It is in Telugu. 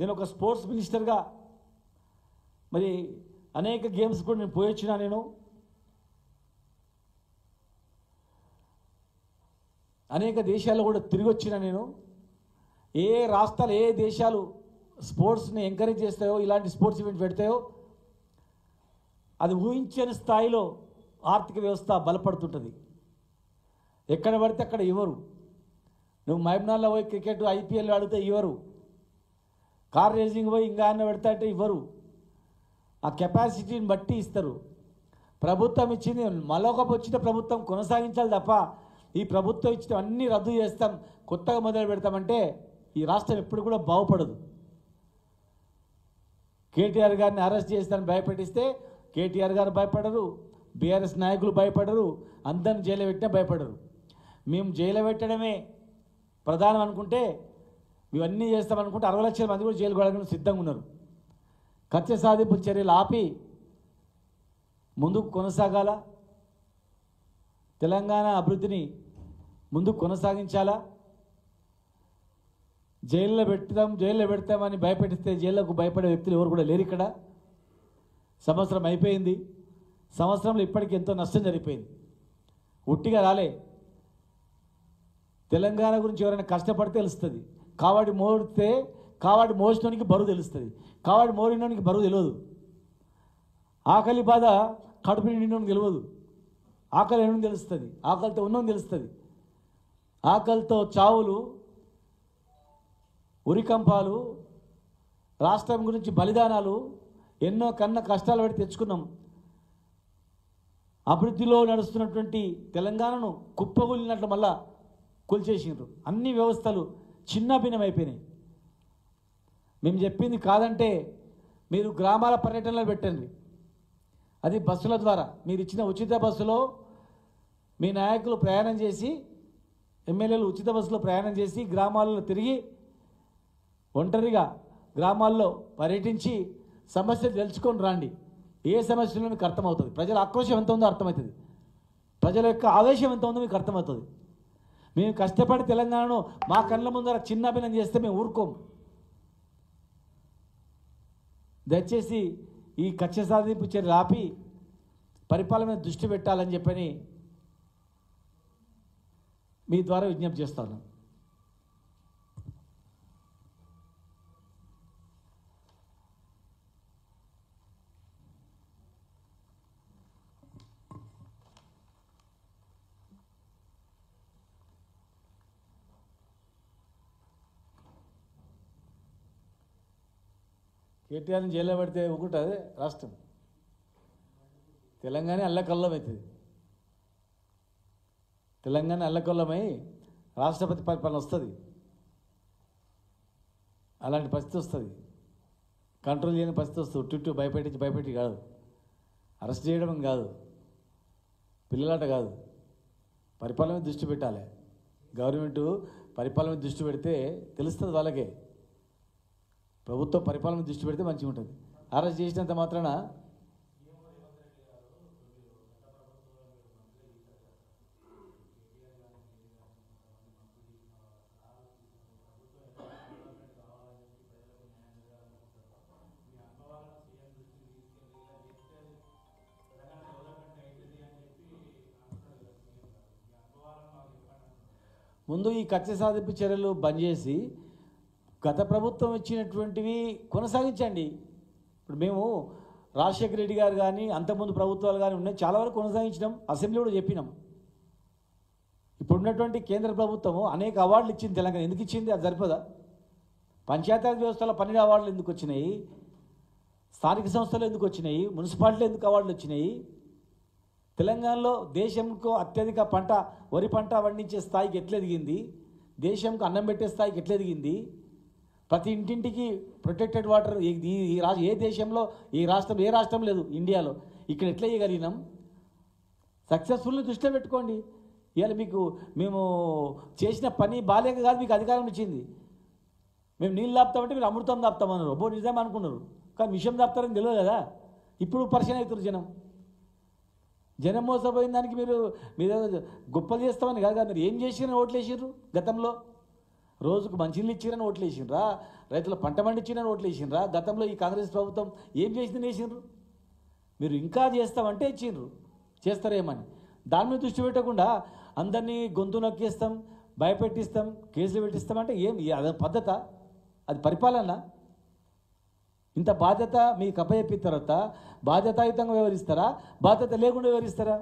నేను ఒక స్పోర్ట్స్ మినిస్టర్గా మరి అనేక గేమ్స్ కూడా నేను పోయొచ్చినా. నేను అనేక దేశాల్లో కూడా తిరిగి వచ్చినా. నేను ఏ రాష్ట్రాలు ఏ దేశాలు స్పోర్ట్స్ని ఎంకరేజ్ చేస్తాయో, ఇలాంటి స్పోర్ట్స్ ఈవెంట్ పెడతాయో అది ఊహించని స్థాయిలో ఆర్థిక వ్యవస్థ బలపడుతుంటుంది. ఎక్కడ పడితే అక్కడ ఇవ్వరు. నువ్వు మహబూబ్నగర్లో పోయి క్రికెట్ ఐపీఎల్ ఆడితే ఇవ్వరు. కార్ రేసింగ్ పోయి ఇంకా అన్న పెడతా అంటే ఇవ్వరు. ఆ కెపాసిటీని బట్టి ఇస్తారు. ప్రభుత్వం ఇచ్చింది మరొక వచ్చిన ప్రభుత్వం కొనసాగించాలి తప్ప ఈ ప్రభుత్వం ఇచ్చిన అన్నీ రద్దు చేస్తాం, కొత్తగా మొదలు పెడతామంటే ఈ రాష్ట్రం ఎప్పుడు కూడా బాగుపడదు. కేటీఆర్ గారిని అరెస్ట్ చేస్తానని భయపెట్టిస్తే కేటీఆర్ గారు భయపడరు, బీఆర్ఎస్ నాయకులు భయపడరు, అందరిని జైలు పెట్టినా భయపడరు. మేము జైలు పెట్టడమే ప్రధానం అనుకుంటే, ఇవన్నీ చేస్తామనుకుంటే 60 లక్షల మంది కూడా జైలు కొడడానికి సిద్ధంగా ఉన్నారు. కక్ష సాధింపు చర్యలు ఆపి ముందుకు కొనసాగాల. తెలంగాణ అభివృద్ధిని ముందుకు కొనసాగించాలా. జైల్లో పెడతామని భయపెట్టిస్తే జైల్లోకి భయపడే వ్యక్తులు ఎవరు కూడా లేరు ఇక్కడ. సంవత్సరం అయిపోయింది. సంవత్సరంలో ఇప్పటికీ ఎంతో నష్టం జరిగిపోయింది. ఉట్టిగా రాలే. తెలంగాణ గురించి ఎవరైనా కష్టపడితే తెలుస్తుంది. కావాడి మోసినోనికి బరువు తెలుస్తుంది. కావాడి మోరినోనికి బరువు తెలియదు. ఆకలి బాధ కడుపు నిండినోనికి తెలియదు. ఆకలి ఏమని తెలుస్తుంది, ఆకలితో ఉన్నోని తెలుస్తుంది. ఆకలితో చావులు, ఉరికంపాలు, రాష్ట్రం గురించి బలిదానాలు, ఎన్నో కష్టాలు పడి తెచ్చుకున్నాం. అభివృద్ధిలో నడుస్తున్నటువంటి తెలంగాణను కుప్పగూలినట్లు మళ్ళా కూల్చేసిండ్రు. అన్ని వ్యవస్థలు చిన్నభిన్నం అయిపోయినాయి. మేము చెప్పింది కాదంటే మీరు గ్రామాల పర్యటనలో పెట్టండి. అది బస్సుల ద్వారా మీరు ఇచ్చిన ఉచిత బస్సులో మీ నాయకులు ప్రయాణం చేసి, ఎమ్మెల్యేలు ఉచిత బస్సులో ప్రయాణం చేసి గ్రామాల్లో తిరిగి ఒంటరిగా గ్రామాల్లో పర్యటించి సమస్యలు తెలుసుకొని రండి. ఏ సమస్యలో మీకు అర్థమవుతుంది. ప్రజల ఆక్రోశం ఎంత ఉందో అర్థమవుతుంది. ప్రజల యొక్క ఆవేశం ఎంత ఉందో మీకు అర్థమవుతుంది. మేము కష్టపడి తెలంగాణను మా కళ్ళ ముందర చిన్నభిన్నం చేస్తే మేము ఊరుకోము. దయచేసి ఈ కక్ష సాధింపు చర్యలు ఆపి పరిపాలన దృష్టి పెట్టాలని చెప్పని మీ ద్వారా విజ్ఞప్తి చేస్తాను. కేటీఆర్ని జైల్లో పెడితే ఊరుకుంటుంది రాష్ట్రం. తెలంగాణ అల్లకల్లం అవుతుంది. తెలంగాణ అల్లకల్లమై రాష్ట్రపతి పరిపాలన వస్తుంది. అలాంటి పరిస్థితి వస్తుంది. కంట్రోల్ చేయని పరిస్థితి వస్తుంది. చుట్టూ భయపెట్టి కాదు, అరెస్ట్ చేయడం కాదు, పిల్లలాట కాదు. పరిపాలన మీద దృష్టి పెట్టాలి. గవర్నమెంట్ పరిపాలన మీద దృష్టి పెడితే తెలుస్తుంది వాళ్ళకే. ప్రభుత్వం పరిపాలన దృష్టి పెడితే మంచిగా ఉంటుంది. అరెస్ట్ చేసినంత మాత్రాన ముందు ఈ కక్ష సాధింపు చర్యలు బంద్ చేసి గత ప్రభుత్వం ఇచ్చినటువంటివి కొనసాగించండి. ఇప్పుడు మేము రాజశేఖర రెడ్డి గారు కానీ అంతకుముందు ప్రభుత్వాలు కానీ ఉన్నాయి, చాలా వరకు కొనసాగించినాం. అసెంబ్లీ కూడా చెప్పినాం. ఇప్పుడున్నటువంటి కేంద్ర ప్రభుత్వము అనేక అవార్డులు ఇచ్చింది తెలంగాణ. ఎందుకు ఇచ్చింది? అది సరిపోదా? పంచాయతీరాజ్ వ్యవస్థలో 12 అవార్డులు ఎందుకు వచ్చినాయి? స్థానిక సంస్థలు ఎందుకు వచ్చినాయి? మున్సిపాలిటీలు ఎందుకు అవార్డులు వచ్చినాయి? తెలంగాణలో దేశంకు అత్యధిక వరి పంట పండించే స్థాయికి ఎట్లా ఎదిగింది? దేశంకు అన్నం పెట్టే స్థాయికి ఎట్లా ఎదిగింది? ప్రతి ఇంటింటికి ప్రొటెక్టెడ్ వాటర్ ఏ దేశంలో ఏ రాష్ట్రం లేదు ఇండియాలో. ఇక్కడ ఎట్లా చేయగలిగినాం? సక్సెస్ఫుల్ని దృష్టిలో పెట్టుకోండి. ఇవాళ మేము చేసిన పని బాలేక కాదు మీకు అధికారం ఇచ్చింది. మేము నీళ్ళు దాపుతామంటే మీరు అమృతం దాపుతామన్నారు. అబ్బో నిజం అనుకున్నారు, కానీ విషయం దాపుతారని తెలియదు కదా. ఇప్పుడు పరిచయం అవుతారు జనం మోసపోయిన దానికి మీరు గొప్పలు చేస్తామని కాదు. మీరు ఏం చేసిరని ఓట్లు వేసారు గతంలో? రోజుకు మంచినీళ్ళు ఇచ్చిరని ఓట్లు వేసిండ్రా? రైతుల పంట పండించిరని ఓట్లు వేసిండ్రా? గతంలో ఈ కాంగ్రెస్ ప్రభుత్వం ఏం చేసిందని వేసిండ్రు? మీరు ఇంకా చేస్తామంటే ఇచ్చిండ్రు, చేస్తారేమని. దాని మీద దృష్టి పెట్టకుండా అందరినీ గొంతు నొక్కేస్తాం, భయపెట్టిస్తాం, కేసులు పెట్టిస్తామంటే ఏం అది పద్ధత? అది పరిపాలన? ఇంత బాధ్యత మీకు అప్పచెప్పిన తర్వాత బాధ్యతాయుతంగా వ్యవహరిస్తారా, బాధ్యత లేకుండా వ్యవహరిస్తారా?